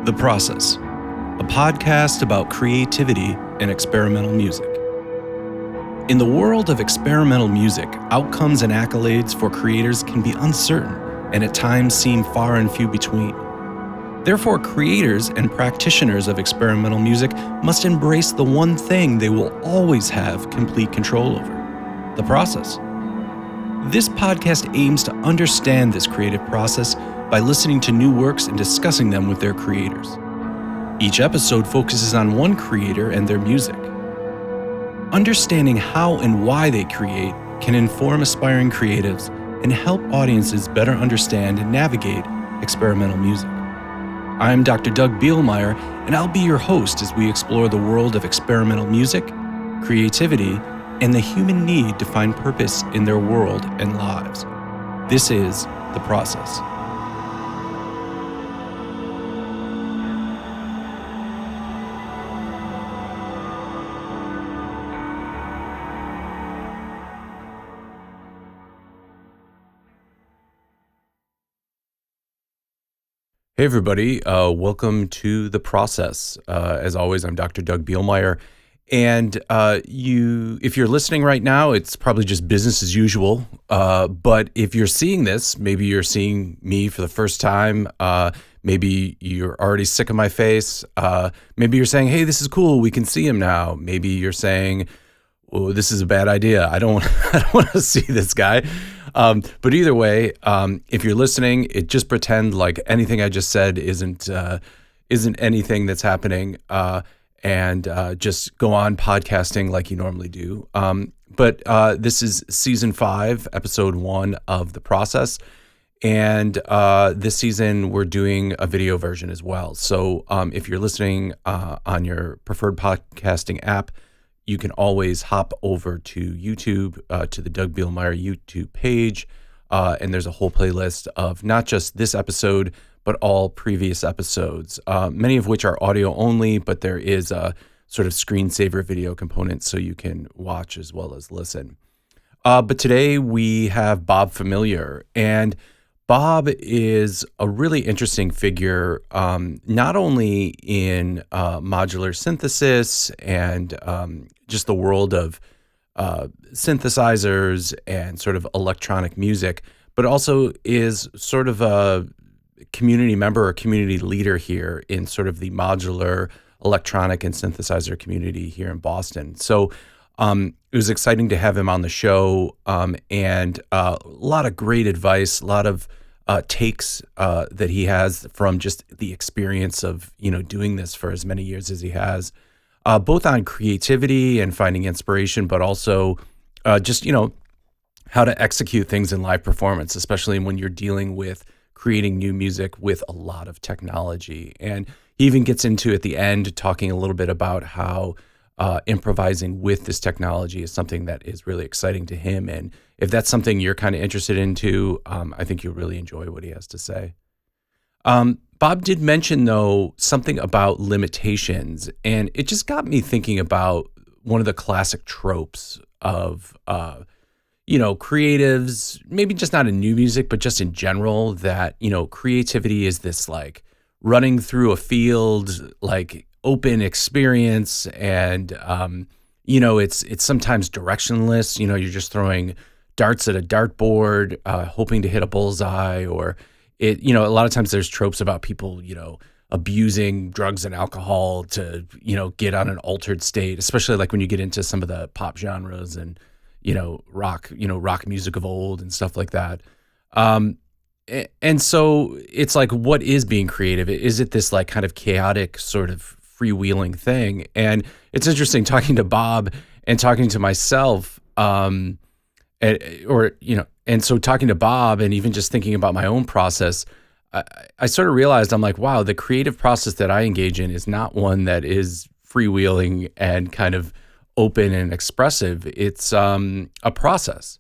The Process, a podcast about creativity and experimental music. In the world of experimental music, outcomes and accolades for creators can be uncertain and at times seem far and few between. Therefore, creators and practitioners of experimental music must embrace the one thing they will always have complete control over: the process. This podcast aims to understand this creative process by listening to new works and discussing them with their creators. Each episode focuses on one creator and their music. Understanding how and why they create can inform aspiring creatives and help audiences better understand and navigate experimental music. I'm Dr. Doug Bielmeyer, and I'll be your host as we explore the world of experimental music, creativity, and the human need to find purpose in their world and lives. This is The Process. Hey everybody, welcome to The Process. As always, I'm Dr. Doug Bielmeyer. And if you're listening right now, it's probably just business as usual. But if you're seeing this, maybe you're seeing me for the first time. Maybe you're already sick of my face. Maybe you're saying, hey, this is cool, we can see him now. Maybe you're saying, oh, this is a bad idea. I don't want to see this guy. But either way, if you're listening, just pretend like anything I just said isn't anything that's happening. And just go on podcasting like you normally do. But this is Season 5, Episode 1 of The Process. And this season, we're doing a video version as well. So if you're listening on your preferred podcasting app, you can always hop over to YouTube, to the Doug Bielmeyer YouTube page. And there's a whole playlist of not just this episode, but all previous episodes, many of which are audio only, but there is a sort of screensaver video component so you can watch as well as listen. But today we have Bob Familiar, and Bob is a really interesting figure, not only in modular synthesis and just the world of synthesizers and sort of electronic music, but also is sort of a community member or community leader here in sort of the modular electronic and synthesizer community here in Boston. So it was exciting to have him on the show, and a lot of great advice, a lot of takes that he has from just the experience of, doing this for as many years as he has, both on creativity and finding inspiration, but also just, how to execute things in live performance, especially when you're dealing with creating new music with a lot of technology. And he even gets into at the end talking a little bit about how improvising with this technology is something that is really exciting to him. And if that's something you're kind of interested into, I think you'll really enjoy what he has to say. Bob did mention, though, something about limitations, and it just got me thinking about one of the classic tropes of creatives, maybe just not in new music, but just in general, that, creativity is this like running through a field, like open experience. And, it's sometimes directionless. You're just throwing darts at a dartboard, hoping to hit a bullseye, or a lot of times there's tropes about people, abusing drugs and alcohol to, get on an altered state, especially like when you get into some of the pop genres and, rock music of old and stuff like that. And so it's like, what is being creative? Is it this like kind of chaotic sort of freewheeling thing? And it's interesting talking to Bob and talking to myself, and so talking to Bob and even just thinking about my own process, I sort of realized, I'm like, wow, the creative process that I engage in is not one that is freewheeling and kind of open and expressive. It's a process.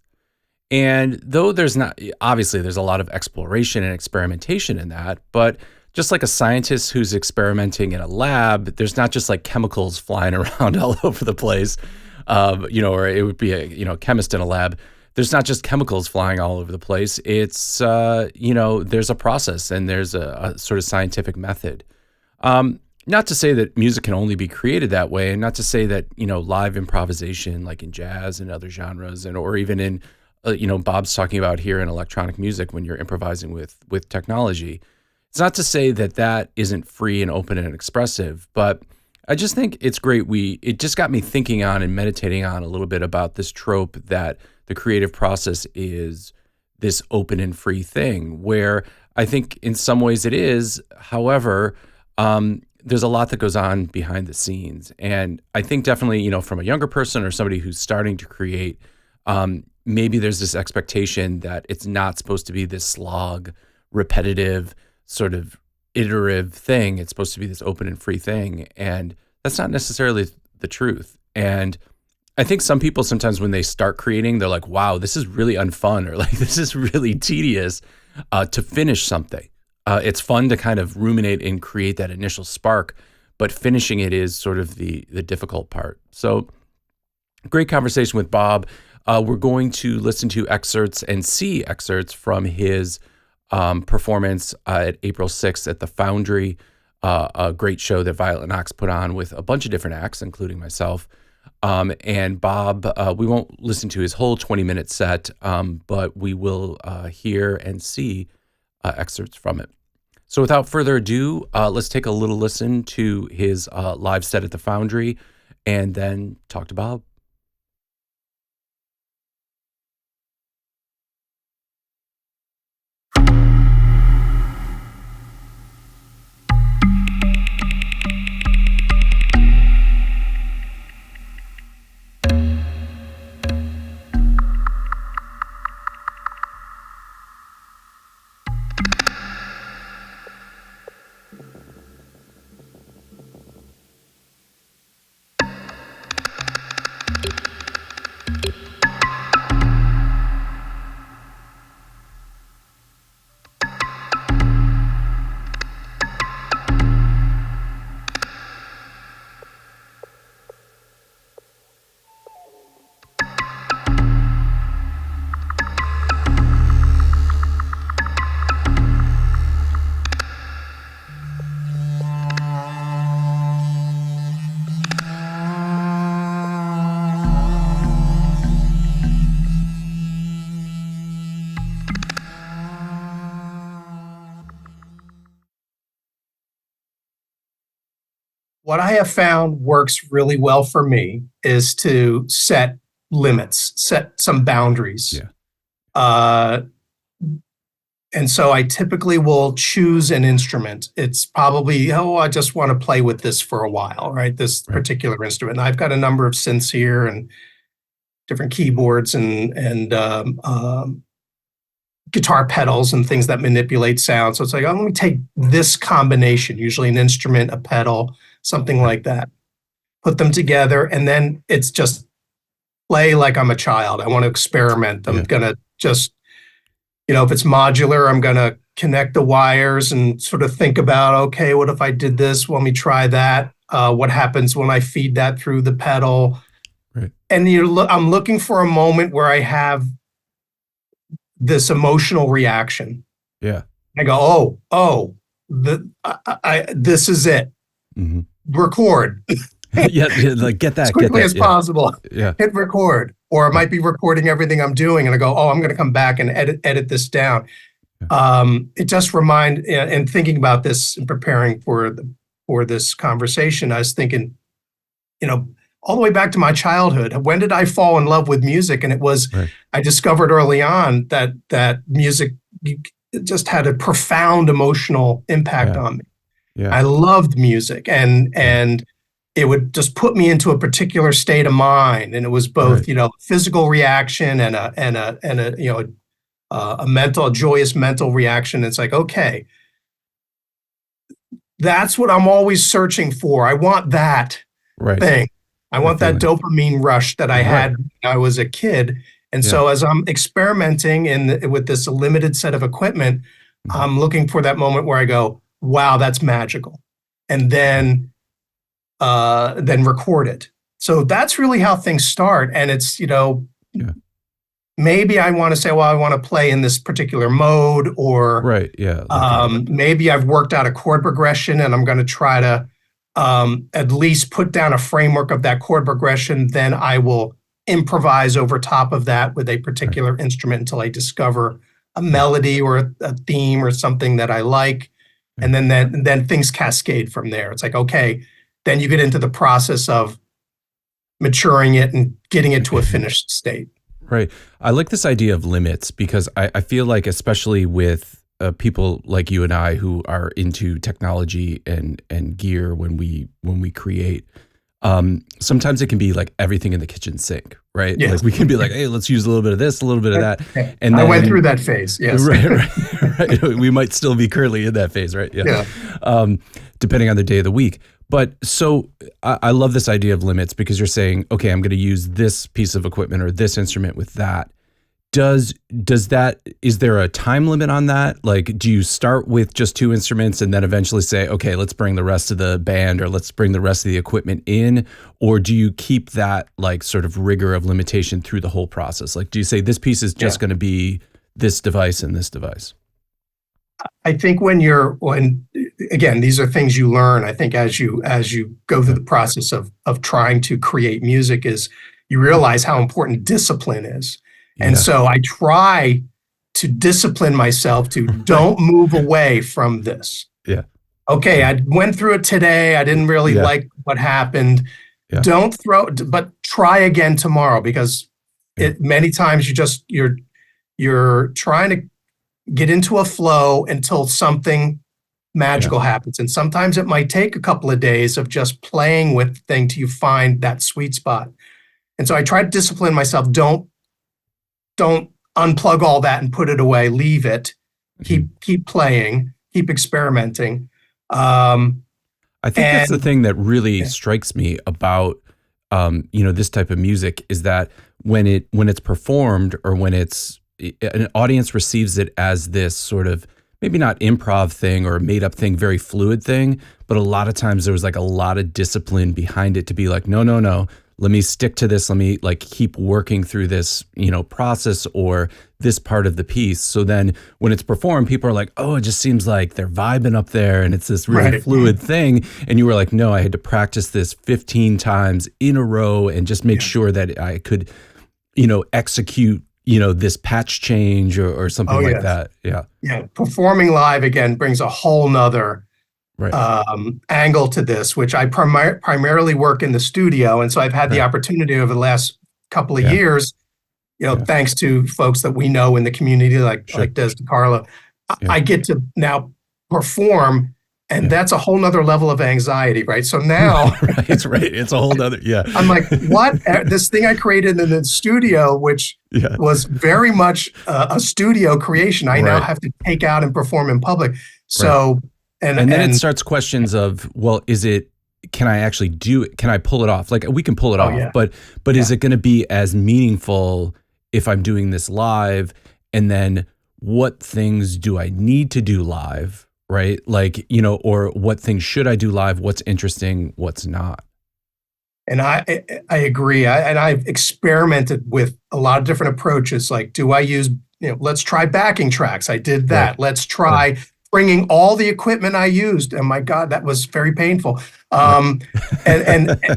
And though there's a lot of exploration and experimentation in that, but just like a scientist who's experimenting in a lab, there's not just like chemicals flying around all over the place, or it would be a chemist in a lab. There's not just chemicals flying all over the place. It's, there's a process and there's a sort of scientific method. Not to say that music can only be created that way, and not to say that, live improvisation, like in jazz and other genres, and or even in, Bob's talking about here in electronic music when you're improvising with technology. It's not to say that that isn't free and open and expressive, but I just think it's great. It just got me thinking on and meditating on a little bit about this trope that the creative process is this open and free thing, where I think in some ways it is. However, there's a lot that goes on behind the scenes. And I think definitely, from a younger person or somebody who's starting to create, maybe there's this expectation that it's not supposed to be this slog, repetitive, sort of iterative thing. It's supposed to be this open and free thing. And that's not necessarily the truth. And I think some people sometimes when they start creating, they're like, wow, this is really unfun, or like, this is really tedious to finish something. It's fun to kind of ruminate and create that initial spark, but finishing it is sort of the difficult part. So great conversation with Bob. We're going to listen to excerpts and see excerpts from his performance at April 6th at the Foundry, a great show that Violet Knox put on with a bunch of different acts, including myself. And Bob, we won't listen to his whole 20-minute set, but we will hear and see excerpts from it. So without further ado, let's take a little listen to his live set at the Foundry and then talk to Bob. What I have found works really well for me is to set limits, set some boundaries. Yeah. And so I typically will choose an instrument. It's probably, I just want to play with this for a while, right? This particular instrument. And I've got a number of synths here and different keyboards and guitar pedals and things that manipulate sound. So it's like, let me take this combination, usually an instrument, a pedal, something like that, put them together, and then it's just play like I'm a child. I want to experiment. I'm going to just, if it's modular, I'm going to connect the wires and sort of think about, okay, what if I did this? Let me try that. What happens when I feed that through the pedal? Right. And I'm looking for a moment where I have this emotional reaction. Yeah. I go, this is it. Mm-hmm. Record. Yeah, like get that as quickly as possible. Yeah. Hit record. Or I might be recording everything I'm doing, and I go, I'm going to come back and edit this down. Yeah. It just and thinking about this and preparing for this conversation, I was thinking, all the way back to my childhood. When did I fall in love with music? And it was, I discovered early on that music just had a profound emotional impact on me. Yeah. I loved music, and it would just put me into a particular state of mind, and it was both, physical reaction and a joyous mental reaction. It's like, okay, that's what I'm always searching for. I want that thing. I want that dopamine rush that I had when I was a kid. And so as I'm experimenting with this limited set of equipment, I'm looking for that moment where I go, wow, that's magical. And then record it. So that's really how things start. And it's, maybe I want to say, well, I want to play in this particular mode, or Right. Yeah. maybe I've worked out a chord progression and I'm going to try to at least put down a framework of that chord progression. Then I will improvise over top of that with a particular instrument until I discover a melody or a theme or something that I like. And then things cascade from there. It's like, okay, then you get into the process of maturing it and getting it to a finished state. Right. I like this idea of limits because I feel like, especially with people like you and I who are into technology and gear when we create, sometimes it can be like everything in the kitchen sink, right? Yes. Like we can be like, hey, let's use a little bit of this, a little bit of that. And I went through that phase. Yes. Right. We might still be currently in that phase, right? Yeah. Depending on the day of the week. But so I love this idea of limits because you're saying, okay, I'm going to use this piece of equipment or this instrument with that. Is there a time limit on that? Like, do you start with just two instruments and then eventually say, okay, let's bring the rest of the band or let's bring the rest of the equipment in? Or do you keep that like sort of rigor of limitation through the whole process? Like, do you say this piece is just going to be this device and this device? I think again, these are things you learn. I think as you go through the process of trying to create music, is you realize how important discipline is. And so I try to discipline myself to don't move away from this. Yeah. Okay, I went through it today. I didn't really like what happened. Yeah. But try again tomorrow, because many times you're trying to get into a flow until something magical happens. And sometimes it might take a couple of days of just playing with the thing till you find that sweet spot. And so I try to discipline myself. Don't unplug all that and put it away. Leave it. Keep playing. Keep experimenting. I think that's the thing that really strikes me about this type of music, is that when it's performed, or when an audience receives it as this sort of maybe not improv thing or made up thing, very fluid thing, but a lot of times there was like a lot of discipline behind it to be like, no, let me stick to this. Let me like keep working through this, process or this part of the piece. So then when it's performed, people are like, oh, it just seems like they're vibing up there and it's this really fluid thing. And you were like, no, I had to practice this 15 times in a row and just make sure that I could, execute this patch change or something like that. Yeah. Yeah. Performing live again brings a whole nother angle to this, which I primarily work in the studio. And so I've had the opportunity over the last couple of years, thanks to folks that we know in the community, like Des DiCarlo, I get to now perform. And that's a whole nother level of anxiety, right? So now, it's a whole nother, I'm like, what? This thing I created in the studio, which was very much a studio creation, I now have to take out and perform in public. So, and then it starts questions of, well, can I actually do it? Can I pull it off? Like, we can pull it off, but is it going to be as meaningful if I'm doing this live? And then what things do I need to do live? Right? Like, or what things should I do live? What's interesting? What's not? And I agree. I've experimented with a lot of different approaches. Like, do I use, let's try backing tracks. I did that. Let's try bringing all the equipment I used. And my God, that was very painful. And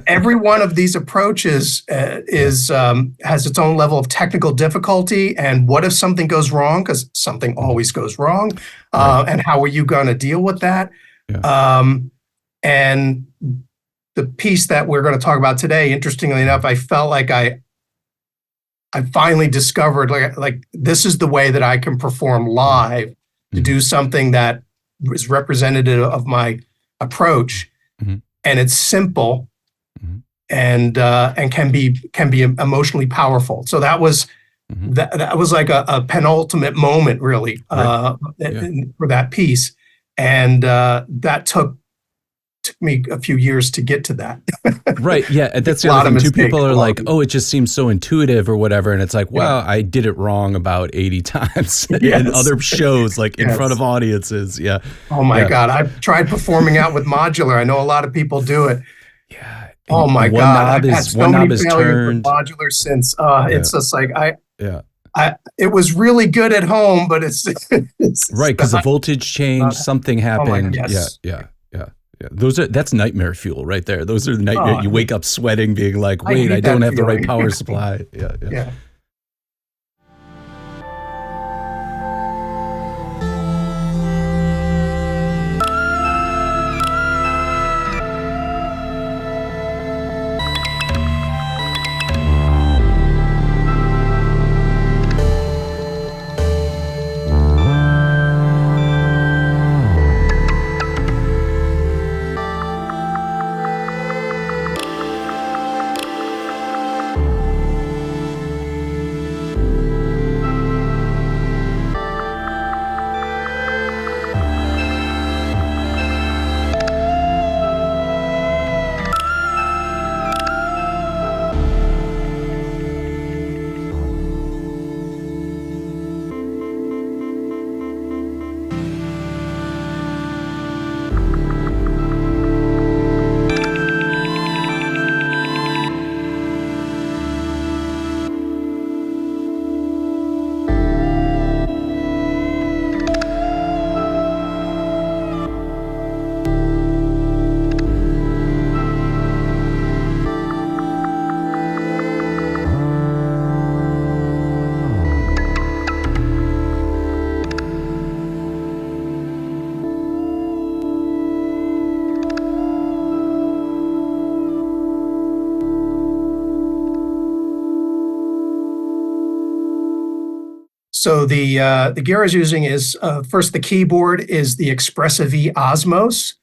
every one of these approaches has its own level of technical difficulty. And what if something goes wrong? Because something always goes wrong. And how are you going to deal with that? Yeah. And the piece that we're going to talk about today, interestingly enough, I felt like I finally discovered like this is the way that I can perform live, to do something that is representative of my approach, and it's simple, and can be emotionally powerful. So that was that was like a penultimate moment, really, for that piece, and that took me a few years to get to that. Right. Yeah. That's the other thing. Two people are like, oh, it just seems so intuitive or whatever. And it's like, well, I did it wrong about 80 times in other shows, like in front of audiences. Yeah. Oh my God. I've tried performing out with modular. I know a lot of people do it. Yeah. Oh my God. I've had so many failures with modular since, it's just like, It was really good at home, but it's right, because the voltage changed, something happened. Yes. Yeah. That's nightmare fuel right there. Those are the nightmare. You wake up sweating, being like, wait, I don't have the right power supply. Yeah. So the gear I was using is first the keyboard is the Expressive-E Osmose,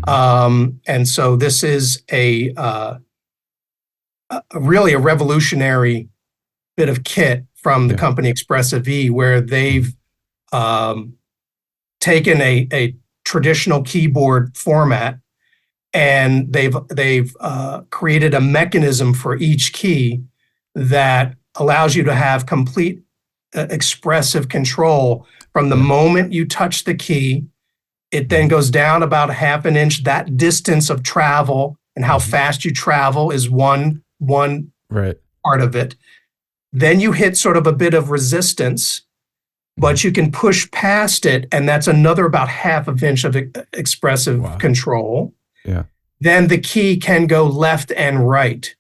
and so this is a really a revolutionary bit of kit from the company Expressive-E, where they've taken a traditional keyboard format and they've created a mechanism for each key that allows you to have complete expressive control from the moment you touch the key. It then goes down about 1/2 inch. That distance of travel and how fast you travel is one part of it. Then you hit sort of a bit of resistance, but you can push past it, and that's another about 1/2 inch of expressive control. Yeah. Then the key can go left and right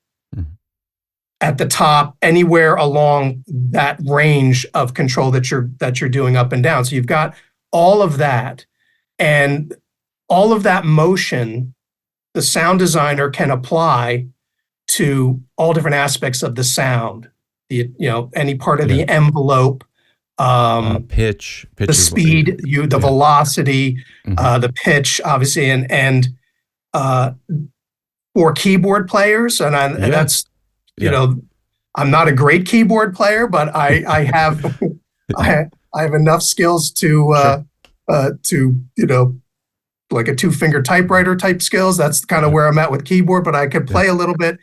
at the top, anywhere along that range of control that you're doing up and down. So you've got all of that, and all of that motion, the sound designer can apply to all different aspects of the sound. Any part of the envelope, pitch, the speed, the velocity, the pitch, obviously, and for keyboard players, and that's. I'm not a great keyboard player, but I have I have enough skills to like a 2-finger typewriter type skills. That's kind of where I'm at with keyboard, but I could play a little bit.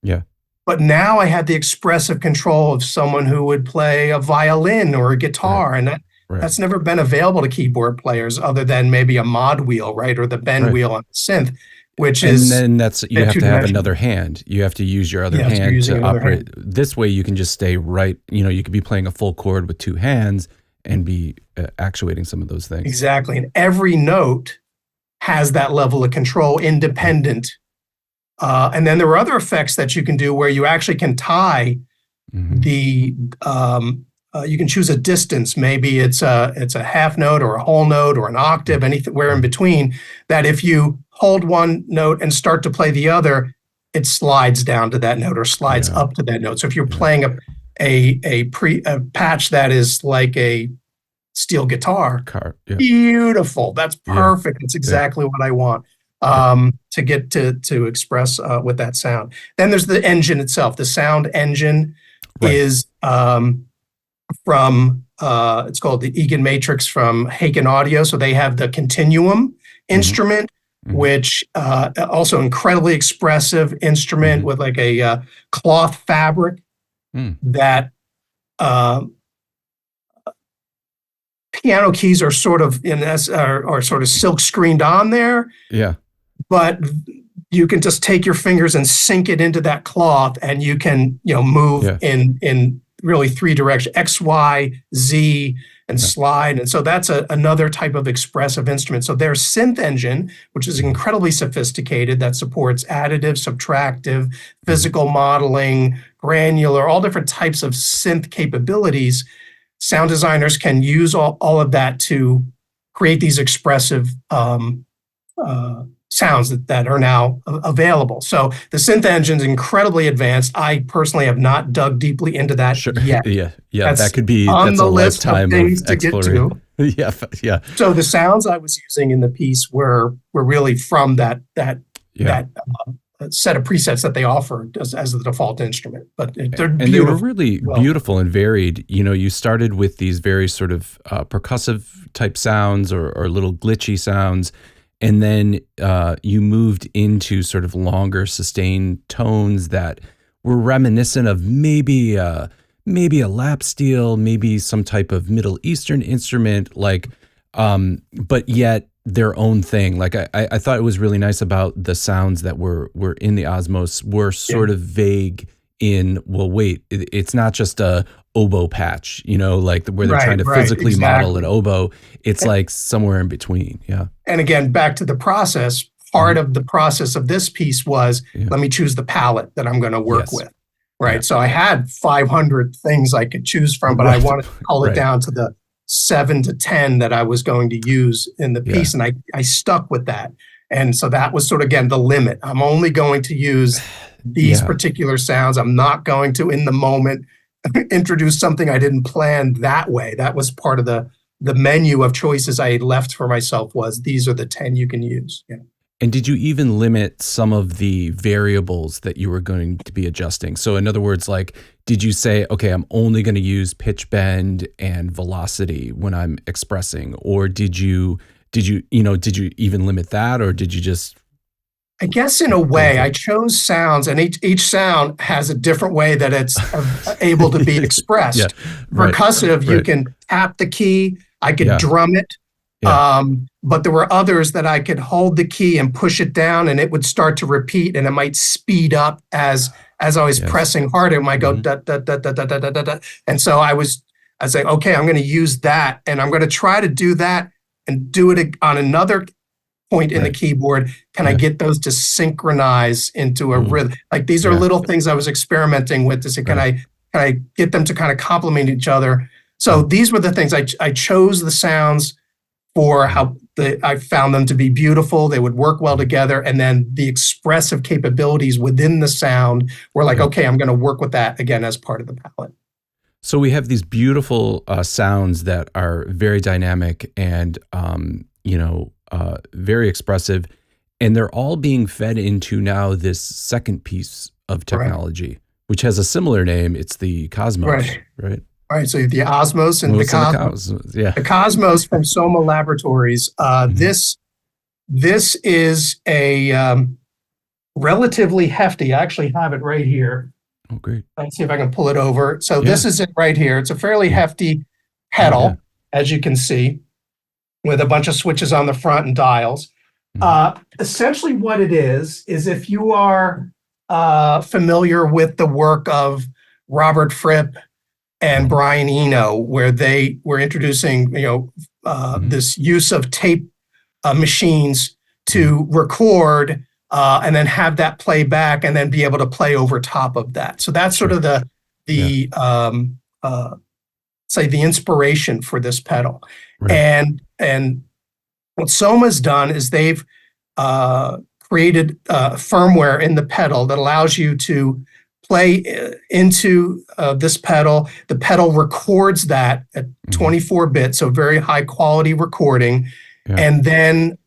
Yeah. But now I have the expressive control of someone who would play a violin or a guitar, and that's never been available to keyboard players other than maybe a mod wheel, right, or the bend wheel on the synth. And then you have to have another hand. You have to use your other hand to operate. This way you can just stay right. You could be playing a full chord with 2 hands and be actuating some of those things. Exactly. And every note has that level of control independent. And then there are other effects that you can do where you actually can tie you can choose a distance. Maybe it's a half note or a whole note or an octave, anywhere in between, that if you hold one note and start to play the other, it slides down to that note or slides up to that note. So if you're playing a patch that is like a steel guitar, beautiful. That's perfect. It's exactly what I want to get to express with that sound. Then there's the engine itself. The sound engine is from it's called the Egan Matrix from Haken Audio. So they have the Continuum instrument, which also incredibly expressive instrument with like a cloth fabric that piano keys are sort of are sort of silk screened on there. Yeah. But you can just take your fingers and sink it into that cloth, and you can move in really three directions, X, Y, Z, and slide. And so that's another type of expressive instrument. So their synth engine, which is incredibly sophisticated, that supports additive, subtractive, physical modeling, granular, all different types of synth capabilities. Sound designers can use all of that to create these expressive sounds that are now available. So the synth engine is incredibly advanced. I personally have not dug deeply into that yet. Yeah. That's that's the a list of lifetime things of to get exploration. to. Yeah. So the sounds I was using in the piece were really from that set of presets that they offered as the default instrument. But they're beautiful. And they were really beautiful and varied. You started with these very sort of percussive type sounds or little glitchy sounds. And then you moved into sort of longer sustained tones that were reminiscent of maybe a lap steel, maybe some type of Middle Eastern instrument, but yet their own thing. Like I thought it was really nice about the sounds that were in the Osmose were sort of vague in, well, wait, it's not just a oboe patch, like where they're trying to physically model an oboe. It's like somewhere in between. Yeah. And again, back to the process, part of the process of this piece was, let me choose the palette that I'm going to work with. Right. Yeah. So I had 500 things I could choose from, but I wanted to cull it down to the 7 to 10 that I was going to use in the piece. And I stuck with that. And so that was sort of, again, the limit. I'm only going to use these particular sounds. I'm not going to, in the moment, introduce something I didn't plan that way. That was part of the menu of choices I had left for myself was these are the 10 you can use. Yeah. And did you even limit some of the variables that you were going to be adjusting? So in other words, did you say, okay, I'm only going to use pitch bend and velocity when I'm expressing? Or did you even limit that? Or did you just... I guess in a way, I chose sounds, and each sound has a different way that it's able to be expressed. Percussive, you can tap the key, I could drum it, but there were others that I could hold the key and push it down, and it would start to repeat, and it might speed up as I was pressing harder. It might go da da da da da da da da. And so I was like, okay, I'm going to use that, and I'm going to try to do that and do it on another point in the keyboard. Can I get those to synchronize into a rhythm? Like these are little things I was experimenting with to say, can I get them to kind of complement each other? So these were the things I chose the sounds for how I found them to be beautiful. They would work well together. And then the expressive capabilities within the sound were like, okay, I'm going to work with that again as part of the palette. So we have these beautiful sounds that are very dynamic and, very expressive, and they're all being fed into now this second piece of technology, which has a similar name. It's the Cosmos, right? Right. So the Osmose and the Cosmos. The Cosmos from Soma Laboratories. This is a relatively hefty. I actually have it right here. Oh, great. Let's see if I can pull it over. So this is it right here. It's a fairly hefty pedal, as you can see, with a bunch of switches on the front and dials. Essentially what it is if you are familiar with the work of Robert Fripp and Brian Eno, where they were introducing, this use of tape machines to record and then have that play back and then be able to play over top of that. So that's sort of the inspiration for this pedal. Right. And what Soma's done is they've created firmware in the pedal that allows you to play into this pedal. The pedal records that at 24 bits, so very high quality recording. Yeah. And then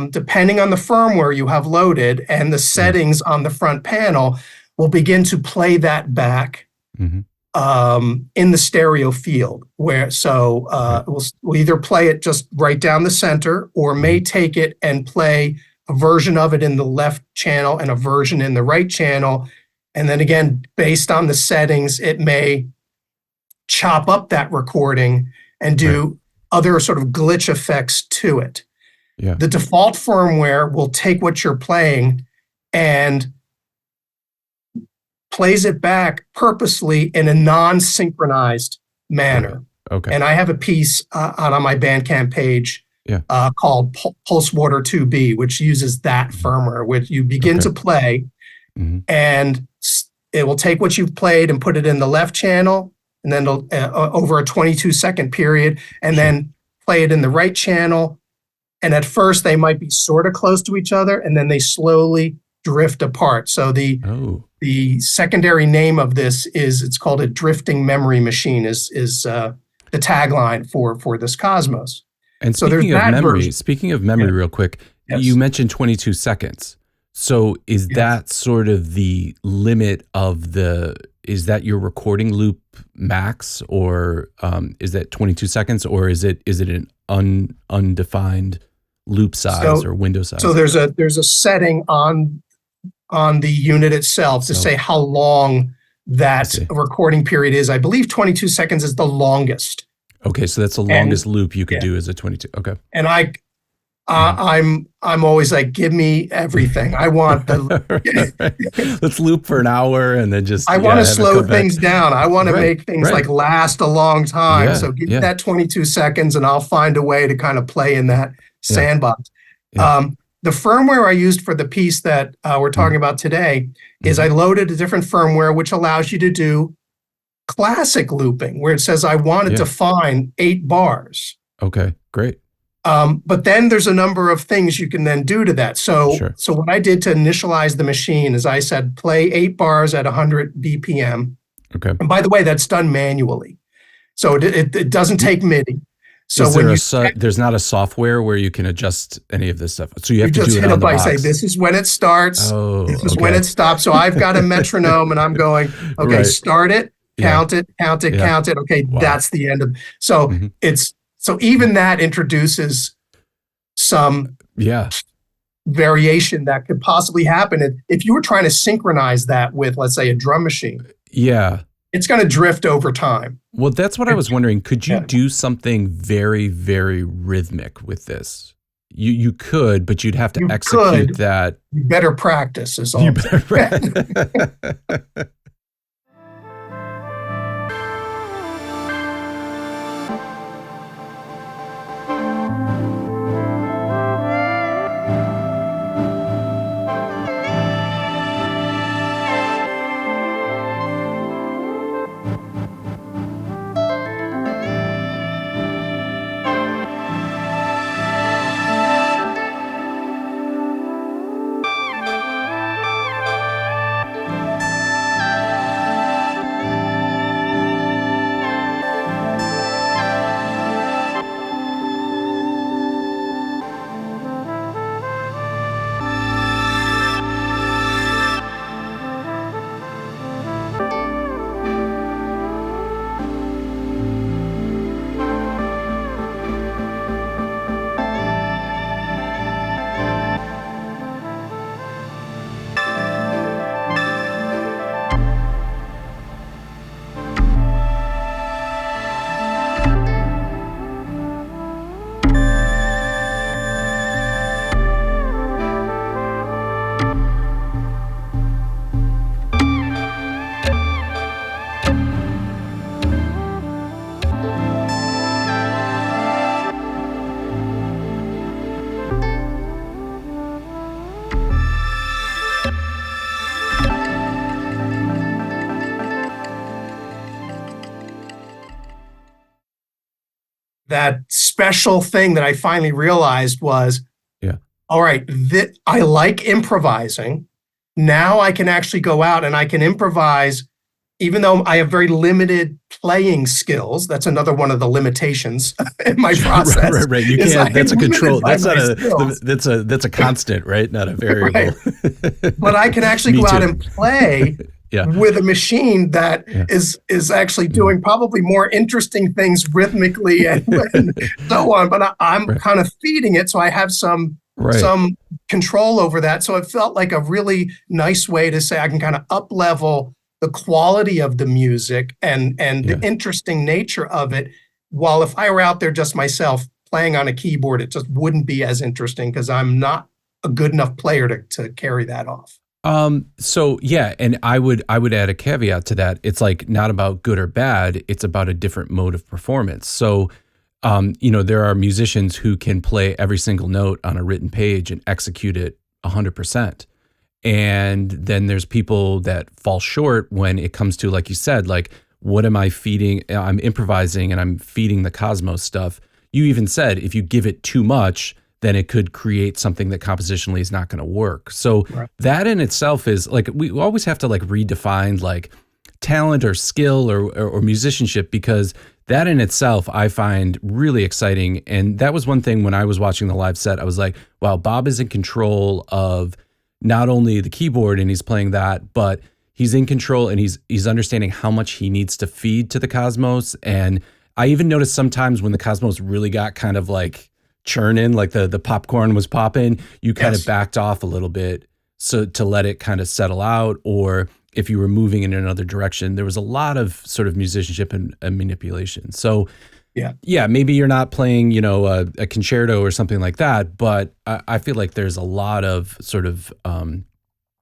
depending on the firmware you have loaded and the settings on the front panel will begin to play that back in the stereo field, where we'll either play it just right down the center or may take it and play a version of it in the left channel and a version in the right channel. And then again, based on the settings, it may chop up that recording and do other sort of glitch effects to it. Yeah. The default firmware will take what you're playing and plays it back purposely in a non-synchronized manner. Okay. And I have a piece out on my Bandcamp page called Pulse Water 2B, which uses that firmware, which you begin to play, and it will take what you've played and put it in the left channel, and then over a 22-second period, and then play it in the right channel. And at first, they might be sort of close to each other, and then they slowly drift apart. So the secondary name of this it's called a drifting memory machine, is the tagline for this Cosmos. And so speaking of memory, real quick, you mentioned 22 seconds. So is that sort of the limit of is that your recording loop max, or is that 22 seconds, or is it an undefined loop size or window size? So there's a setting on the unit itself to say how long that recording period is. I believe 22 seconds is the longest. Okay, so that's the longest loop you could do is a 22. Okay. And I'm always like, give me everything. I want Let's loop for an hour and then just. I want to slow things down. I want to make things like last a long time. Yeah, so give me that 22 seconds, and I'll find a way to kind of play in that sandbox. Yeah. The firmware I used for the piece that we're talking about today is I loaded a different firmware which allows you to do classic looping, where it says I want to define 8 bars. Okay, great. But then there's a number of things you can then do to that. So what I did to initialize the machine is I said, play 8 bars at 100 BPM. Okay. And by the way, that's done manually. So it doesn't take MIDI. So there's not a software where you can adjust any of this stuff. So you have to just do it hit on the by box. Say, this is when it starts. This is when it stops. So I've got a metronome and I'm going, start it, count it, count it, count it. Okay, that's the end of. So So even that introduces some variation that could possibly happen if you were trying to synchronize that with, let's say, a drum machine. Yeah. It's going to drift over time. Well, that's what I was wondering. Could you do something very, very rhythmic with this? You could, but you'd have to execute that. You better practice is all. You better That special thing that I finally realized was, all right, I like improvising. Now I can actually go out and I can improvise, even though I have very limited playing skills. That's another one of the limitations in my process. Right. You can't. That's a control. That's not that's a constant, right? Not a variable. Right. But I can actually go out and play with a machine that is actually doing probably more interesting things rhythmically and so on. But I'm kind of feeding it, so I have some control over that. So it felt like a really nice way to say I can kind of up-level the quality of the music and the interesting nature of it. While if I were out there just myself playing on a keyboard, it just wouldn't be as interesting because I'm not a good enough player to carry that off. So yeah, and I would add a caveat to that. It's like not about good or bad. It's about a different mode of performance. So, there are musicians who can play every single note on a written page and execute it 100%. And then there's people that fall short when it comes to, like you said, like, what am I feeding? I'm improvising and I'm feeding the Cosmos stuff. You even said if you give it too much, then it could create something that compositionally is not going to work. So Right. that in itself is like, we always have to like redefine like talent or skill or musicianship, because that in itself I find really exciting. And that was one thing when I was watching the live set, I was like, wow, Bob is in control of not only the keyboard and he's playing that, but he's in control and he's understanding how much he needs to feed to the Cosmos. And I even noticed sometimes when the Cosmos really got kind of like churning, like the popcorn was popping, you kind of backed off a little bit so to let it kind of settle out, or if you were moving in another direction. There was a lot of sort of musicianship and manipulation. So yeah, maybe you're not playing, a concerto or something like that, but I feel like there's a lot of sort of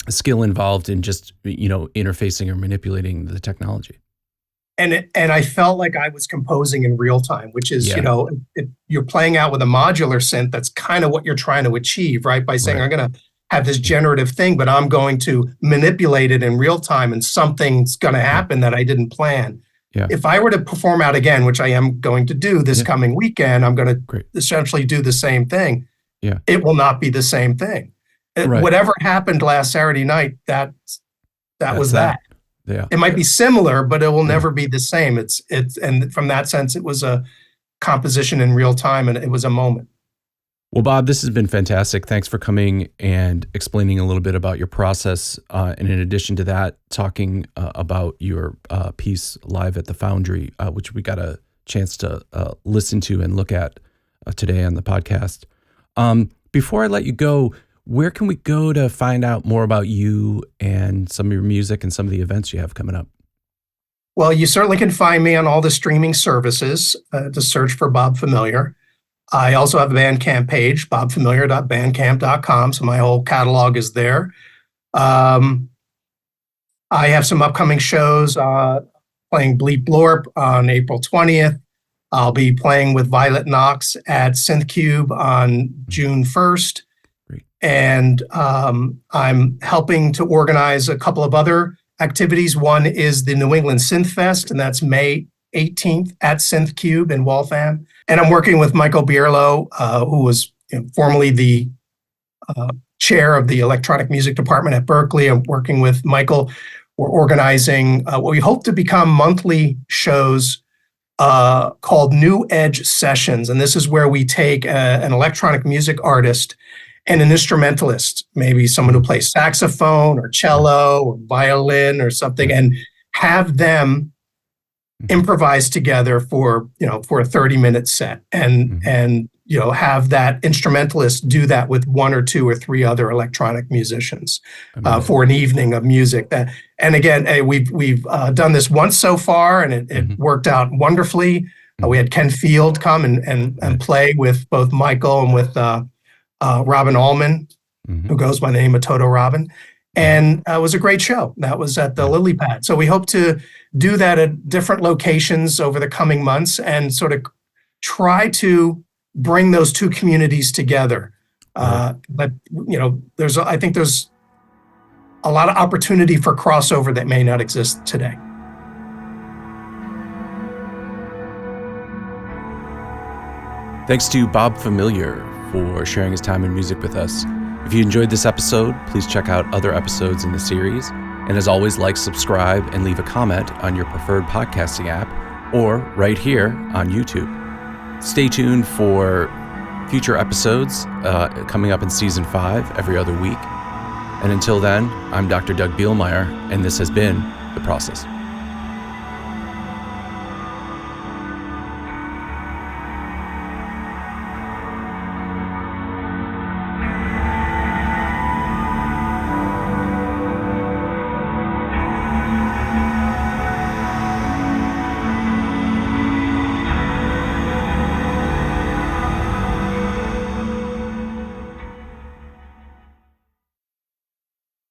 skill involved in just, interfacing or manipulating the technology. And I felt like I was composing in real time, which is, Yeah. you're playing out with a modular synth. That's kind of what you're trying to achieve, right? By saying, Right. I'm going to have this generative thing, but I'm going to manipulate it in real time, and something's going to happen that I didn't plan. Yeah. If I were to perform out again, which I am going to do this coming weekend, I'm going Great. to essentially do the same thing. Yeah. It will not be the same thing. Right. Whatever happened last Saturday night, that was that. Yeah. It might be similar, but it will never be the same. And from that sense, it was a composition in real time, and it was a moment. Well, Bob, this has been fantastic. Thanks for coming and explaining a little bit about your process. And in addition to that, talking about your piece live at the Foundry, which we got a chance to listen to and look at today on the podcast. Before I let you go, where can we go to find out more about you and some of your music and some of the events you have coming up? Well, you certainly can find me on all the streaming services to search for Bob Familiar. I also have a Bandcamp page, bobfamiliar.bandcamp.com, so my whole catalog is there. I have some upcoming shows playing Bleep Blorp on April 20th. I'll be playing with Violet Knox at Synthcube on June 1st. Great. And I'm helping to organize a couple of other activities. One is the New England Synth Fest, and that's May 18th at Synthcube in Waltham. And I'm working with Michael Bierlo, who was formerly the chair of the electronic music department at Berkeley. I'm working with Michael. We're organizing what we hope to become monthly shows called New Edge Sessions. And this is where we take an electronic music artist and an instrumentalist, maybe someone who plays saxophone or cello or violin or something, and have them improvise together for a 30-minute set, and have that instrumentalist do that with one or two or three other electronic musicians for an evening of music. And again, we've done this once so far, and it worked out wonderfully. We had Ken Field come and play with both Michael and with Robin Allman, who goes by the name of Toto Robin. And it was a great show. That was at the Lily Pad. So we hope to do that at different locations over the coming months and sort of try to bring those two communities together. But I think there's a lot of opportunity for crossover that may not exist today. Thanks to Bob Familiar for sharing his time and music with us. If you enjoyed this episode, please check out other episodes in the series. And as always, like, subscribe, and leave a comment on your preferred podcasting app or right here on YouTube. Stay tuned for future episodes coming up in Season 5 every other week. And until then, I'm Dr. Doug Bielmeyer, and this has been The Process.